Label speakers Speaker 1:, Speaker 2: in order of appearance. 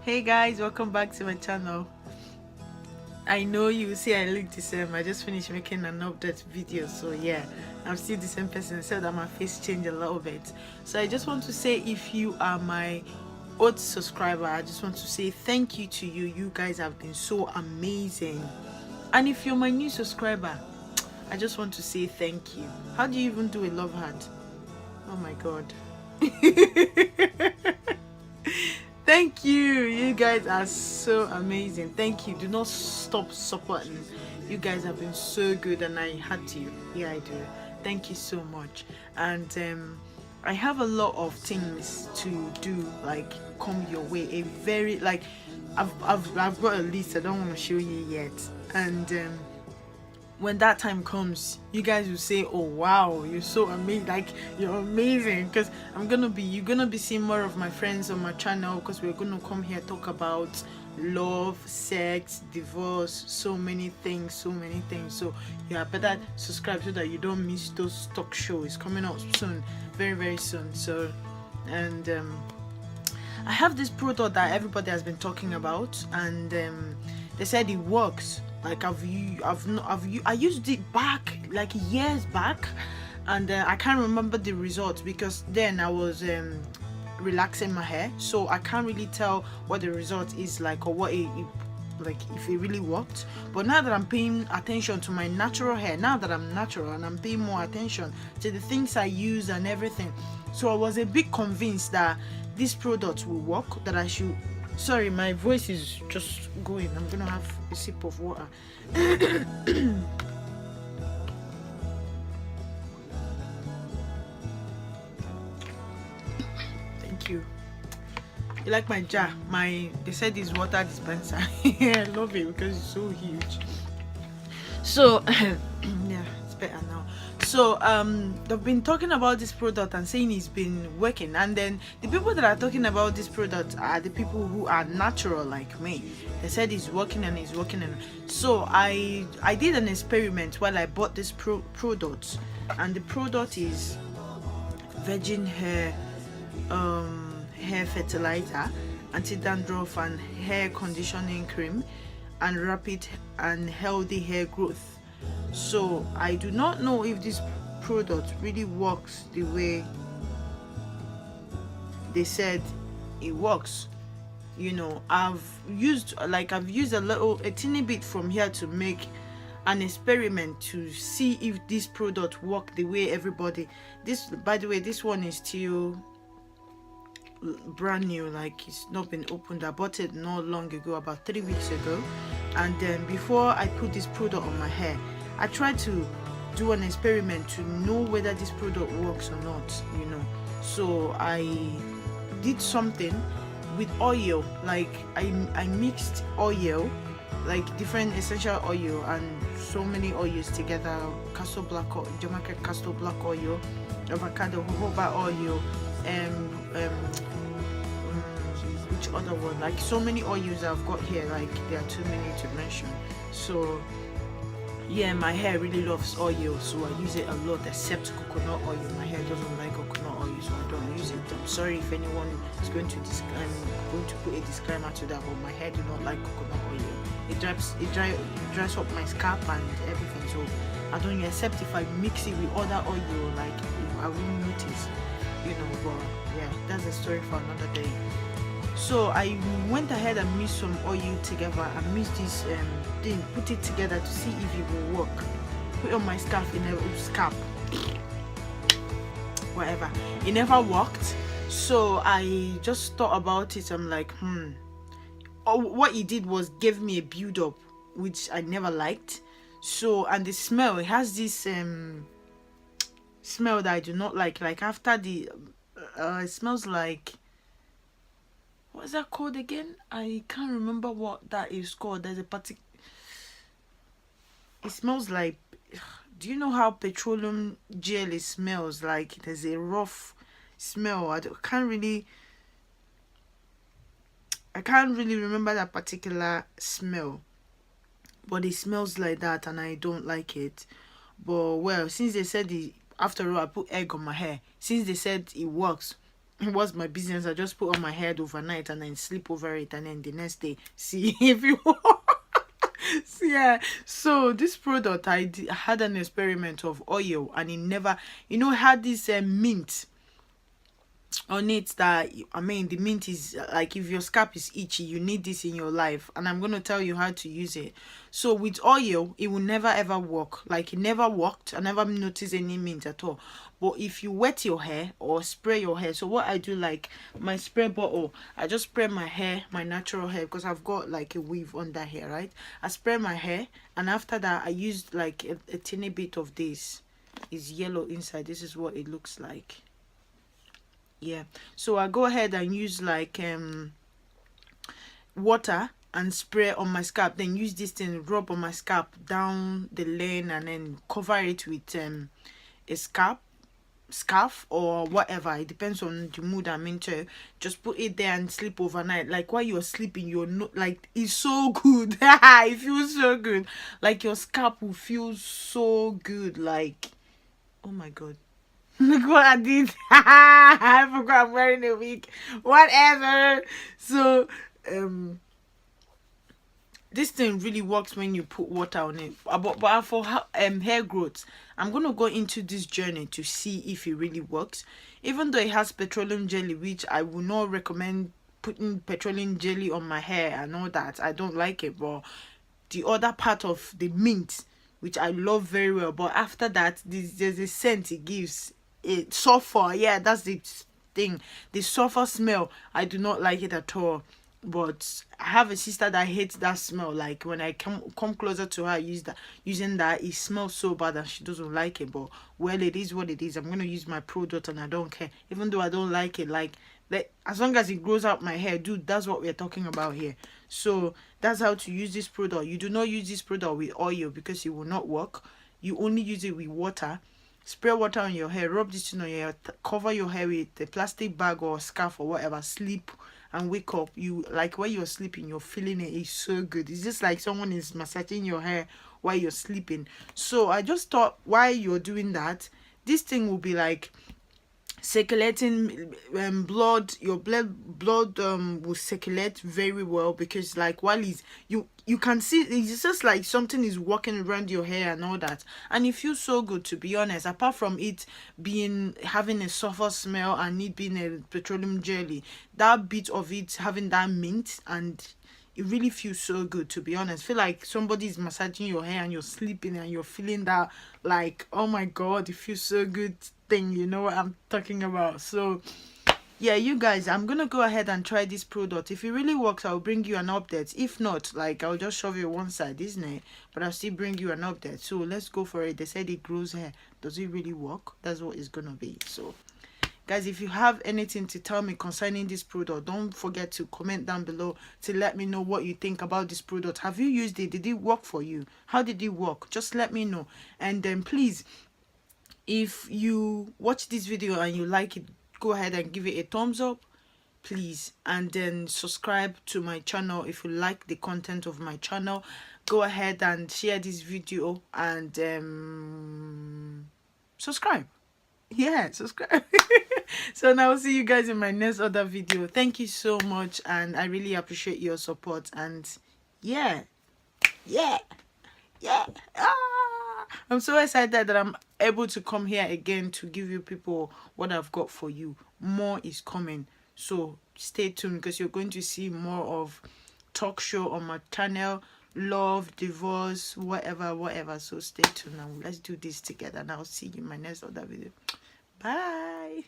Speaker 1: Hey guys, welcome back to my channel. I know you see I look the same. I just finished making an update video, so yeah, I'm still the same person except that my face changed a little bit. So I just want to say, if you are my old subscriber, I just want to say thank you to you. You guys have been so amazing. And if you're my new subscriber, I just want to say thank you. How do you even do a love heart? Oh my god. Thank you. You guys are so amazing. Thank you. Do not stop supporting. You guys have been so good, and I had to. Yeah, I do. Thank you so much. And I have a lot of things to do, like come your way. A very like I've got a list. I don't want to show you yet. And when that time comes, you guys will say, oh wow, you're so amazing, like you're amazing, because you're gonna be seeing more of my friends on my channel, because we're gonna come here talk about love, sex, divorce, so many things. So yeah, better subscribe so that you don't miss those talk shows coming up soon, very soon. So, and I have this product that everybody has been talking about, and they said it works. Like I used it back, like years back, and I can't remember the results because then I was relaxing my hair, so I can't really tell what the result is like, or what it like, if it really worked. But now that I'm paying attention to my natural hair, now that I'm natural and I'm paying more attention to the things I use and everything, so I was a bit convinced that this product will work, that I should. Sorry, my voice is just going. I'm gonna have a sip of water. Thank you. You like my jar? They said it's water dispenser. I love it because it's so huge. So yeah, it's better now. So they've been talking about this product and saying it's been working, and then the people that are talking about this product are the people who are natural like me. They said it's working and it's working, and so I did an experiment while I bought this product, and the product is virgin hair fertilizer, anti-dandruff and hair conditioning cream, and rapid and healthy hair growth. So I do not know if this product really works the way they said it works. You know, I've used a teeny bit from here to make an experiment to see if this product work the way everybody. This, by the way, this one is still brand new, like it's not been opened. I bought it not long ago, about 3 weeks ago, and then before I put this product on my hair, I tried to do an experiment to know whether this product works or not, you know. So I did something with oil, like I mixed oil, like different essential oil and so many oils together: castor black oil, Jamaican castor black oil, avocado jojoba oil, which other one, like so many oils I've got here, like there are too many to mention. So yeah, my hair really loves oil, so I use it a lot, except coconut oil. My hair doesn't like coconut oil, so I don't use it. I'm sorry if anyone is going to put a disclaimer to that, but my hair do not like coconut oil. It dries up my scalp and everything, so I don't, except if I mix it with other oil, like I won't notice, you know. But yeah, that's a story for another day. So I went ahead and mixed some oil together. I mixed this thing, put it together to see if it will work. Put on my scalp, whatever. It never worked. So I just thought about it. I'm like, oh, what it did was give me a build up, which I never liked. So, and the smell, it has this smell that I do not like. Like after the it smells like, what's that called again? I can't remember what that is called. There's a particular, it smells like, do you know how petroleum jelly smells like? There's a rough smell. I can't really remember that particular smell, but it smells like that and I don't like it. But well, since they said after all, I put egg on my hair, since they said it works, what's my business? I just put on my head overnight and then sleep over it, and then the next day see if you yeah. So this product, I had an experiment of oil, and it never, had this mint on it, that I mean, the mint is like, if your scalp is itchy, you need this in your life, and I'm going to tell you how to use it. So with oil, it will never ever work. Like, it never worked. I never noticed any mint at all. But if you wet your hair or spray your hair, so what I do, like my spray bottle, I just spray my hair, my natural hair, because I've got like a weave under here, right? I spray my hair, and after that I used like a tiny bit of this. Is yellow inside. This is what it looks like. Yeah, so I go ahead and use like water and spray on my scalp, then use this thing, rub on my scalp down the lane, and then cover it with a scarf or whatever. It depends on the mood I'm into. Just put it there and sleep overnight. Like, while you're sleeping, you're not like, it's so good. It feels so good. Like, your scalp will feel so good. Like, oh my god. Look what I did. I forgot I'm wearing a wig. Whatever. So, this thing really works when you put water on it. But for hair growth, I'm gonna go into this journey to see if it really works. Even though it has petroleum jelly, which I would not recommend putting petroleum jelly on my hair and all that. I don't like it. But the other part of the mint, which I love very well, but after that, there's a scent it gives. It sulfur, yeah, that's the thing. The sulfur smell, I do not like it at all. But I have a sister that hates that smell. Like, when I come closer to her, using that, it smells so bad and she doesn't like it. But well, it is what it is. I'm gonna use my product and I don't care, even though I don't like it. Like, as long as it grows out my hair, dude, that's what we're talking about here. So that's how to use this product. You do not use this product with oil, because it will not work. You only use it with water. Spray water on your hair, rub this on your hair, cover your hair with a plastic bag or scarf or whatever, sleep and wake up. You, like, while you're sleeping, you're feeling it. It's so good. It's just like someone is massaging your hair while you're sleeping. So I just thought, while you're doing that, this thing will be like circulating blood. Your blood will circulate very well, because like, while you can see, it's just like something is walking around your hair and all that, and it feels so good, to be honest. Apart from it having a sulfur smell and it being a petroleum jelly, that bit of it having that mint, and it really feels so good, to be honest. Feel like somebody's massaging your hair and you're sleeping and you're feeling that, like, oh my god, it feels so good thing. You know what I'm talking about. So yeah, you guys, I'm gonna go ahead and try this product. If it really works, I'll bring you an update. If not, like, I'll just shove you one side, isn't it? But I'll still bring you an update. So let's go for it. They said it grows hair. Does it really work? That's what it's gonna be. So guys, if you have anything to tell me concerning this product, don't forget to comment down below to let me know what you think about this product. Have you used it? Did it work for you? How did it work? Just let me know. And then please, if you watch this video and you like it, go ahead and give it a thumbs up, please. And then subscribe to my channel if you like the content of my channel. Go ahead and share this video and subscribe. Yeah, subscribe. So now I'll see you guys in my next other video. Thank you so much, and I really appreciate your support. And yeah, I'm so excited that I'm able to come here again to give you people what I've got for you. More is coming, so stay tuned, because you're going to see more of talk show on my channel, love, divorce, whatever. So stay tuned, and let's do this together, and I'll see you in my next other video. Bye.